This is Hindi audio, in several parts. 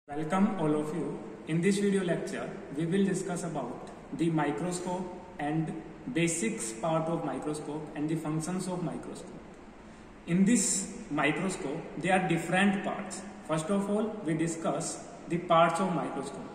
Welcome all of you. In this video lecture, we will discuss about the microscope and basics part of microscope and the functions of microscope. In this microscope, there are different parts. First of all, we discuss the parts of microscope.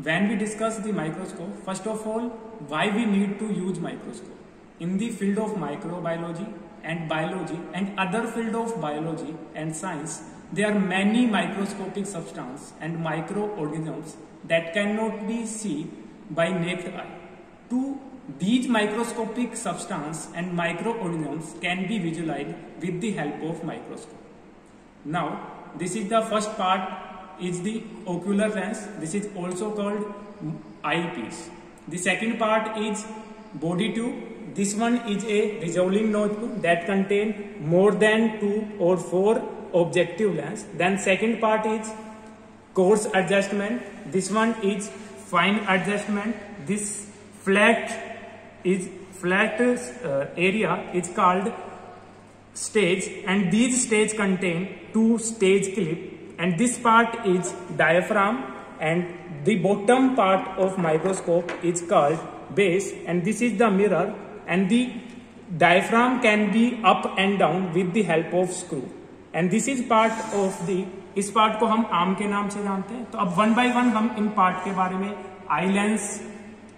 When we discuss the microscope, first of all, why we need to use microscope. In the field of microbiology and biology and other field of biology and science, there are many microscopic substances and microorganisms that cannot be seen by naked eye. These microscopic substances and microorganisms can be visualized with the help of microscope. Now, this is the first part is the ocular lens. This is also called eyepiece. The second part is body tube. This one is a resolving notebook that contains more than 2 or 4 objective lens. Then second part is coarse adjustment. This one is fine adjustment. This flat area is called stage, and these stage contain 2 stage clip. And this part is diaphragm, and the bottom part of microscope is called base, and this is the mirror, and the diaphragm can be up and down with the help of screw. And this is part of the, इस पार्ट को हम आर्म के नाम से जानते हैं. तो अब वन बाय वन हम इन पार्ट के बारे में, आई लेंस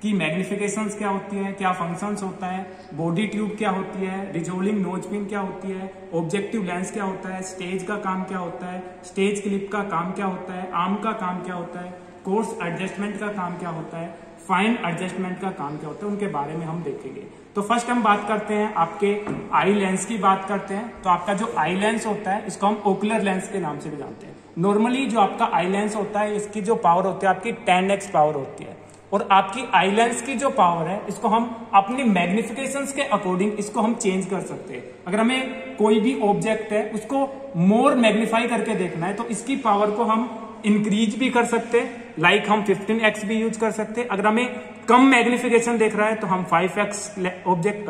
की मैग्निफिकेशंस क्या होती है, क्या फंक्शंस होता है, बॉडी ट्यूब क्या होती है, रिजोल्विंग नोज पिन क्या होती है, ऑब्जेक्टिव लेंस क्या होता है, स्टेज का काम क्या होता है, स्टेज क्लिप का काम क्या होता है, आर्म का काम क्या होता है, कोर्स एडजस्टमेंट का काम क्या होता है, फाइन एडजस्टमेंट का काम क्या होता है, उनके बारे में हम देखेंगे. तो फर्स्ट हम बात करते हैं आपके आई लेंस की बात करते हैं. तो आपका जो आई लेंस होता है इसको हम ओकुलर लेंस के नाम से भी जानते हैं. नॉर्मली जो आपका आई लेंस होता है इसकी जो पावर होती है आपकी 10x पावर होती है, और आपकी आई लेंस की जो पावर है इसको हम अपनी मैग्निफिकेशंस के अकॉर्डिंग इसको हम चेंज कर सकते हैं. अगर हमें कोई भी ऑब्जेक्ट है उसको मोर मैग्नीफाई करके देखना है तो इसकी पावर को हम इंक्रीज भी कर सकते हैं, लाइक हम 15x भी यूज कर सकते हैं. अगर हमें कम मैग्निफिकेशन देख रहा है तो हम 5x ऑब्जेक्ट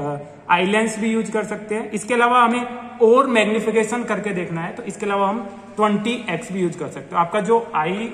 आई लेंस भी यूज कर सकते हैं. इसके अलावा हमें और मैग्निफिकेशन करके देखना है तो इसके अलावा हम 20x भी यूज कर सकते हैं. आपका जो आई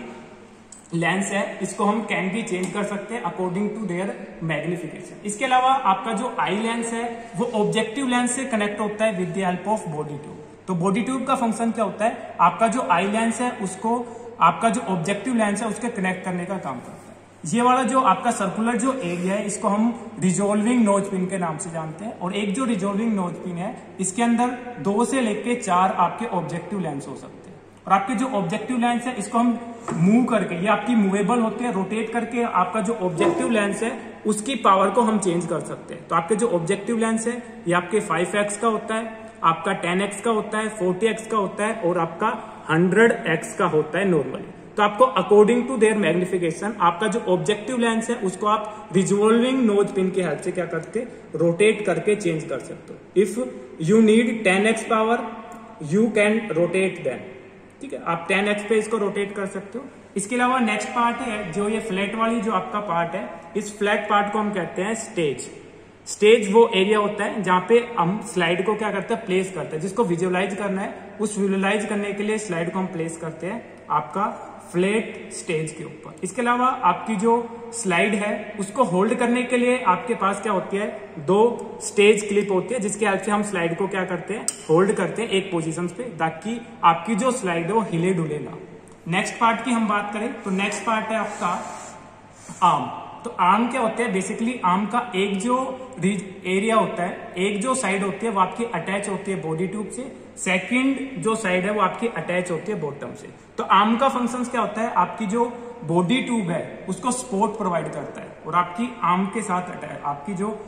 लेंस है इसको हम कैन भी चेंज कर सकते हैं अकॉर्डिंग टू देयर मैग्निफिकेशन. इसके अलावा आपका जो आई लेंस है वो ऑब्जेक्टिव लेंस से कनेक्ट होता है with the help of body tube. तो बॉडी ट्यूब का फंक्शन क्या होता है, आपका जो आई लेंस है उसको आपका जो ऑब्जेक्टिव लेंस है उसके कनेक्ट करने का काम करता है. ये वाला जो आपका सर्कुलर जो एरिया है इसको हम रिजोल्विंग नोज पिन के नाम से जानते हैं. और एक जो रिजोल्विंग नोज पिन है इसके अंदर 2 से लेके 4 आपके ऑब्जेक्टिव लेंस हो सकते हैं. और आपके जो ऑब्जेक्टिव लेंस है इसको हम मूव करके, ये आपकी मूवेबल होते हैं, रोटेट करके आपका जो ऑब्जेक्टिव लेंस है उसकी पावर को हम चेंज कर सकते हैं. तो आपके जो ऑब्जेक्टिव लेंस है ये आपके 5x का होता है, आपका 10x का होता है, 40x का होता है और आपका 100x का होता है नॉर्मली. तो आपको अकॉर्डिंग टू देयर मैग्निफिकेशन आपका जो ऑब्जेक्टिव लेंस है उसको आप रिजोल्विंग नोज पिन की हेल्प से क्या करते, रोटेट करके चेंज कर सकते हो. If you need 10x power you can rotate then. ठीक है, आप 10x पे इसको रोटेट कर सकते हो. इसके अलावा नेक्स्ट पार्ट है जो ये फ्लैट वाली जो आपका पार्ट है, इस फ्लैट पार्ट को हम कहते हैं स्टेज. स्टेज वो एरिया होता है जहां पे हम स्लाइड को क्या करते हैं, प्लेस करते हैं. जिसको विजुअलाइज करना है उस विजुअलाइज करने के लिए स्लाइड को हम प्लेस करते हैं आपका फ्लैट स्टेज के ऊपर. इसके अलावा आपकी जो स्लाइड है उसको होल्ड करने के लिए आपके पास क्या होती है, 2 स्टेज क्लिप होती है जिसके हेल्प से हम स्लाइड को क्या करते हैं, होल्ड करते हैं एक पोजीशन पे, ताकि आपकी जो स्लाइड है वो हिले डुले ना. नेक्स्ट पार्ट की हम बात करें तो नेक्स्ट पार्ट है आपका आर्म. तो आर्म क्या होता है, बेसिकली आर्म का एक जो एरिया होता है, एक जो साइड होती है वो आपकी अटैच होती है बॉडी ट्यूब से, सेकंड जो साइड है वो आपकी अटैच होती है बॉटम से. तो आर्म का फंक्शन क्या होता है, आपकी जो बॉडी ट्यूब है उसको सपोर्ट प्रोवाइड करता है और आपकी आर्म के साथ अटैच, आपकी जो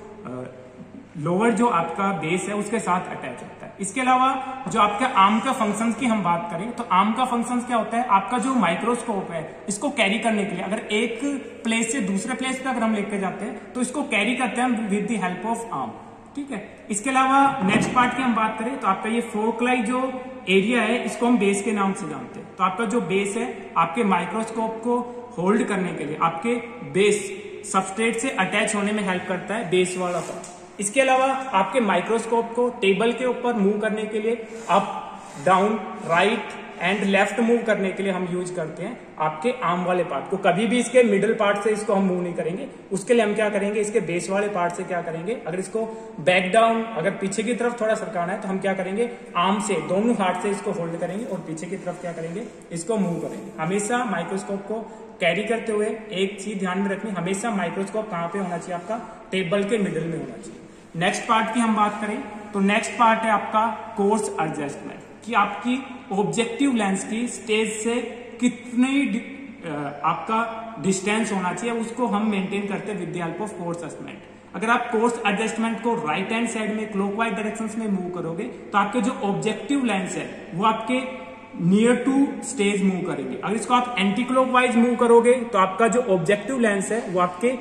लोअर जो आपका बेस है उसके साथ अटैच होता है. इसके अलावा जो आपका आर्म का फंक्शंस की हम बात करें तो आर्म का फंक्शंस क्या होता है, आपका जो माइक्रोस्कोप है इसको कैरी करने के लिए, अगर एक प्लेस से दूसरे प्लेस पे अगर हम लेके जाते हैं तो इसको कैरी करते हैं with the help of arm. ठीक है, इसके अलावा नेक्स्ट पार्ट की हम बात करें तो आपका ये फोकलाई जो एरिया है इसको हम बेस के नाम से जानते हैं. तो आपका जो बेस है आपके माइक्रोस्कोप को होल्ड करने के लिए आपके बेस सबस्ट्रेट से अटैच होने में हेल्प करता है, बेस वाला पार्ट. इसके अलावा आपके माइक्रोस्कोप को टेबल के ऊपर मूव करने के लिए up, down, right and left move करने के लिए हम यूज करते हैं आपके आर्म वाले पार्ट को। कभी भी इसके मिडिल पार्ट से इसको हम मूव नहीं करेंगे, उसके लिए हम क्या करेंगे, इसके बेस वाले पार्ट से क्या करेंगे, अगर इसको बैक डाउन, अगर पीछे की तरफ थोड़ा सरकाना है तो हम क्या करेंगे, आर्म से दोनों हाथ से इसको होल्ड करेंगे और पीछे की तरफ क्या करेंगे, इसको मूव करेंगे। हमेशा माइक्रोस्कोप को कैरी करते हुए एक चीज ध्यान में रखनी, हमेशा माइक्रोस्कोप कहाँ पे होना चाहिए, आपका टेबल के मिडिल में होना चाहिए। नेक्स्ट पार्ट की हम बात करें तो नेक्स्ट पार्ट है आपका कोर्स एडजस्टमेंट, कि आपकी ऑब्जेक्टिव लेंस की स्टेज से कितनी आपका डिस्टेंस होना चाहिए, उसको हम मेंटेन करते हैं with the help of course adjustment. अगर आप कोर्स एडजस्टमेंट को राइट हैंड साइड में क्लॉकवाइज डायरेक्शन में मूव करोगे तो आपके जो ऑब्जेक्टिव लेंस है वो आपके नियर टू स्टेज मूव करेंगे। अगर इसको आप एंटी क्लॉकवाइज मूव करोगे तो आपका जो ऑब्जेक्टिव लेंस है वो आपके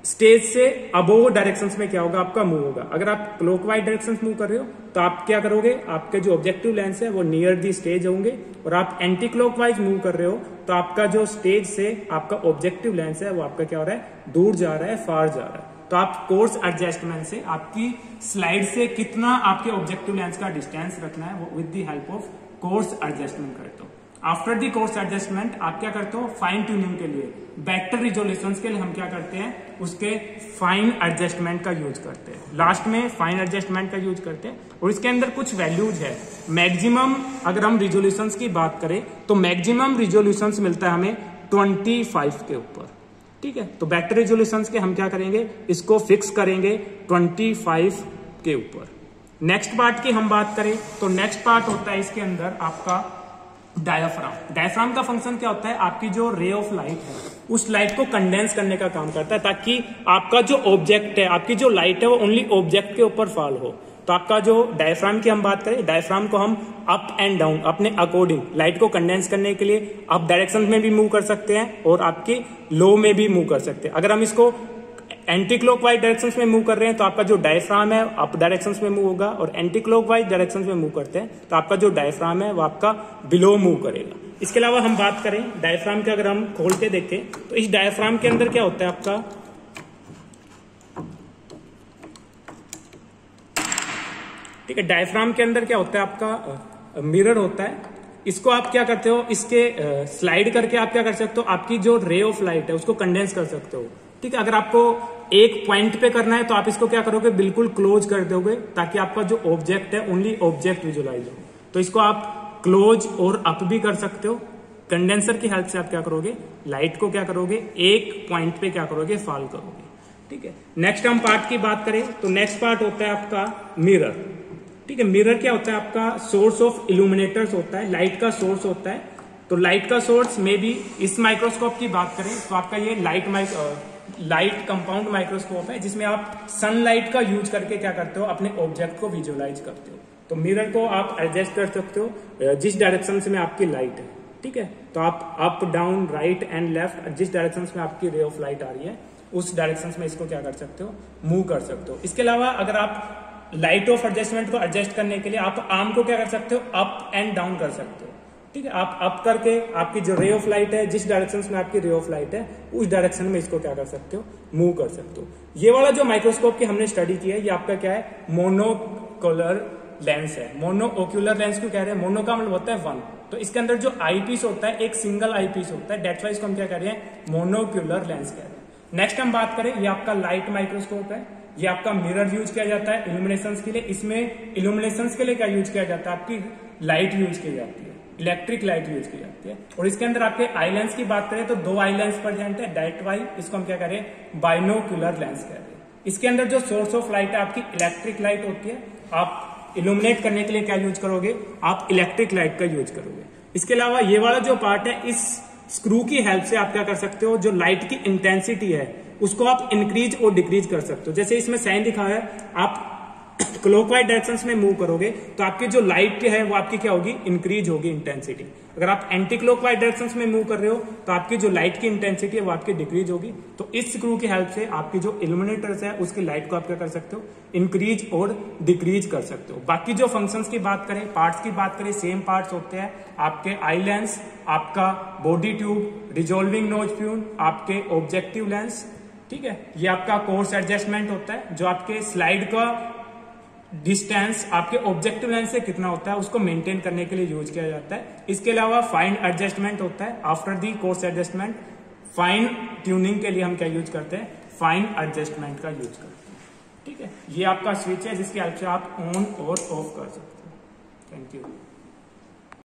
स्टेज से अबोव डायरेक्शंस में क्या होगा, आपका मूव होगा। अगर आप क्लॉकवाइज डायरेक्शंस मूव कर रहे हो तो आप क्या करोगे, आपके जो ऑब्जेक्टिव लेंस है वो नियर दी स्टेज होंगे, और आप एंटी क्लॉकवाइज मूव कर रहे हो तो आपका जो स्टेज से आपका ऑब्जेक्टिव लेंस है वो आपका क्या हो रहा है, दूर जा रहा है, फार जा रहा है। तो आप कोर्स एडजस्टमेंट से आपकी स्लाइड से कितना आपके ऑब्जेक्टिव लेंस का डिस्टेंस रखना है वो with the help of course adjustment करते हो। आफ्टर दी कोर्स एडजस्टमेंट आप क्या करते हो, फाइन ट्यूनिंग के लिए, बेटर रिजोल्यूशन के लिए हम क्या करते हैं, उसके फाइन एडजस्टमेंट का यूज करते हैं। लास्ट में फाइन एडजस्टमेंट का यूज करते हैं और इसके अंदर कुछ वैल्यूज है। मैक्सिमम अगर हम रिजोल्यूशन की बात करें तो मैक्सिमम रिजोल्यूशन मिलता है हमें 25 के ऊपर, ठीक है। तो बेटर रिजोल्यूशन के हम क्या करेंगे, इसको फिक्स करेंगे 25 के ऊपर। नेक्स्ट पार्ट की हम बात करें तो नेक्स्ट पार्ट होता है इसके अंदर आपका डायाफ्राम। डायाफ्राम का फंक्शन क्या होता है, आपकी जो रे ऑफ लाइट है उस लाइट को कंडेंस करने का काम करता है, ताकि आपका जो ऑब्जेक्ट है, आपकी जो लाइट है वो ओनली ऑब्जेक्ट के ऊपर फॉल हो। तो आपका जो डायफ्राम की हम बात करें, डायफ्राम को हम अप एंड डाउन अपने अकॉर्डिंग लाइट को कंडेंस करने के लिए अप डायरेक्शन में भी मूव कर सकते हैं और आपके लो में भी मूव कर सकते हैं। अगर हम इसको एंटी क्लॉकवाइज डायरेक्शन में मूव कर रहे हैं तो आपका जो डायफ्राम है अप डायरेक्शन में मूव होगा, और एंटी क्लॉकवाइज डायरेक्शन में मूव करते हैं तो आपका जो डायफ्राम है वो आपका बिलो मूव करेगा। इसके अलावा हम बात करें डायफ्राम के, अगर हम खोल के देखें तो इस डायफ्राम के अंदर क्या होता है आपका, ठीक है, डायफ्राम के अंदर क्या होता है आपका मिरर होता है। इसको आप क्या करते हो, इसके स्लाइड करके आप क्या कर सकते हो, आपकी जो रे ऑफ लाइट है उसको कंडेंस कर सकते हो, ठीक है। अगर आपको एक पॉइंट पे करना है तो आप इसको क्या करोगे, बिल्कुल क्लोज कर दोगे ताकि आपका जो ऑब्जेक्ट है ओनली ऑब्जेक्ट विजुअलाइज हो। तो इसको आप क्लोज और अप भी कर सकते हो। कंडेंसर की हेल्प से आप क्या करोगे, लाइट को क्या करोगे, एक पॉइंट पे क्या करोगे, फॉल करोगे, ठीक है। नेक्स्ट हम पार्ट की बात करें तो नेक्स्ट पार्ट होता है आपका मिरर, ठीक है। मिरर क्या होता है, आपका सोर्स ऑफ इल्यूमिनेटर्स होता है, लाइट का सोर्स होता है। तो लाइट का सोर्स में भी इस माइक्रोस्कोप की बात करें तो आपका ये लाइट कंपाउंड माइक्रोस्कोप है, जिसमें आप सनलाइट का यूज करके क्या करते हो, अपने ऑब्जेक्ट को विजुअलाइज करते हो। तो मिरर को आप एडजस्ट कर सकते हो जिस डायरेक्शन से में आपकी लाइट है, ठीक है। तो आप up down right and left जिस डायरेक्शन में आपकी रे ऑफ लाइट आ रही है उस डायरेक्शन में इसको क्या कर सकते हो, मूव कर सकते हो। इसके अलावा अगर आप लाइट ऑफ एडजस्टमेंट को एडजस्ट करने के लिए आप आर्म को क्या कर सकते हो, अप एंड डाउन कर सकते हो, ठीक है। आप अप करके आपकी जो रे ऑफ लाइट है, जिस डायरेक्शन में आपकी रे ऑफ लाइट है उस डायरेक्शन में इसको क्या कर सकते हो, मूव कर सकते हो। ये वाला जो माइक्रोस्कोप की हमने स्टडी की है ये आपका क्या है, मोनोकुलर लेंस है। मोनो ओक्यूलर लेंस क्यों कह रहे हैं, मोनो का मतलब होता है वन, तो इसके अंदर जो आई पीस होता है एक सिंगल आई पीस होता है, डेट्स वाई इसको हम क्या कह रहे हैं, मोनोक्यूलर लेंस कह रहे हैं। नेक्स्ट हम बात करें, ये आपका लाइट माइक्रोस्कोप है, ये आपका मिरर यूज किया जाता है इल्यूमिनेशन के लिए। इसमें इल्यूमिनेशन के लिए क्या यूज किया जाता है, आपकी लाइट यूज की जाती है, इलेक्ट्रिक लाइट यूज की जाती है। और इसके अंदर आपके आई लेंस की बात करें तो दो आई लेंस प्रेजेंट है, डेट वाई, इसको हम क्या कह रहे हैं, बाइनोक्यूलर लेंस कह रहे हैं। इसके अंदर जो सोर्स ऑफ लाइट है आपकी इलेक्ट्रिक लाइट होती है, आप इल्यूमिनेट करने के लिए क्या यूज करोगे, आप इलेक्ट्रिक लाइट का यूज करोगे। इसके अलावा ये वाला जो पार्ट है, इस स्क्रू की हेल्प से आप क्या कर सकते हो, जो लाइट की इंटेंसिटी है उसको आप इंक्रीज और डिक्रीज कर सकते हो। जैसे इसमें साइन दिखा है, आप क्लॉकवाइज डायरेक्शन में मूव करोगे तो आपकी जो लाइट है वो आपकी क्या होगी, इंक्रीज होगी इंटेंसिटी। अगर आप एंटी क्लॉकवाइज डायरेक्शन में मूव कर रहे हो तो आपकी जो लाइट की इंटेंसिटी है वो आपकी डिक्रीज होगी। तो इस स्क्रू की हेल्प से आपकी जो इल्यूमिनेटर्स है उसकी लाइट को आप क्या कर सकते हो, इंक्रीज और डिक्रीज कर सकते हो। बाकी जो फंक्शंस की बात करें, पार्ट्स की बात करें, सेम पार्ट्स होते हैं आपके आई लेंस, आपका body tube, resolving nose tube, आपके ऑब्जेक्टिव लेंस, ठीक है। ये आपका कोर्स एडजस्टमेंट होता है जो आपके स्लाइड का डिस्टेंस आपके ऑब्जेक्टिव लेंस से कितना होता है उसको मेंटेन करने के लिए यूज किया जाता है। इसके अलावा फाइन एडजस्टमेंट होता है after the course adjustment. Fine tuning के लिए हम क्या यूज करते हैं, फाइन एडजस्टमेंट का यूज करते हैं। ठीक है, ये आपका स्विच है जिसकी हेल्प से आप ऑन और ऑफ कर सकते हैं। Thank you.